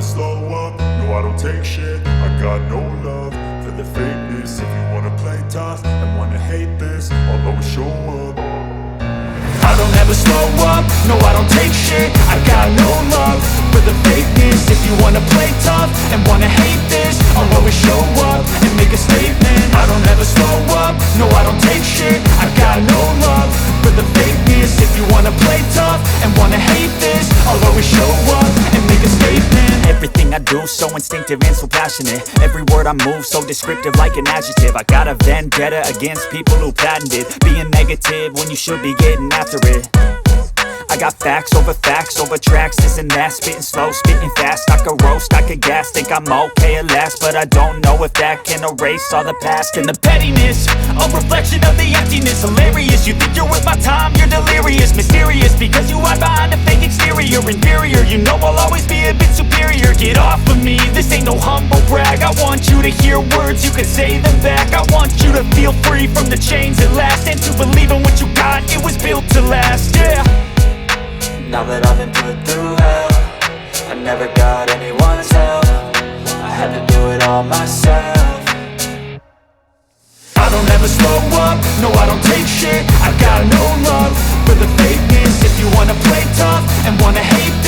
slow up, no I don't take shit. I got no love for the fakeness. If you wanna play tough and wanna hate this, I'll always show up. I don't ever slow up, no I don't take shit. I got no love for the fakeness. If you wanna play tough and wanna hate this, I'll always show up and make a statement. I don't ever slow up, no I don't take shit. I got no love for the fakeness. If you wanna play tough and wanna hate this, I'll always show up and make a statement. Everything I do so instinctive and so passionate. Every word I move so descriptive like an adjective. I got a vendetta against people who patented being negative when you should be getting after it. I got facts over tracks, this and that. Spitting slow, spitting fast, I could roast, I could gas. Think I'm okay at last, but I don't know if that can erase all the past. And the pettiness, a reflection of the emptiness. Hilarious, you think you're worth my time, you're delirious. Mysterious, because you hide behind a fake exterior. Inferior, you know I'll always be a bit superior. Get off of me, this ain't no humble brag. I want you to hear words, you can say them back. I want you to feel free from the chains at last, and to believe in what you got, it was built to last, yeah. Now that I've been put through hell, I never got anyone's help. I had to do it all myself. I don't ever slow up, no I don't take shit. I got no love for the fakeness. If you wanna play tough and wanna hate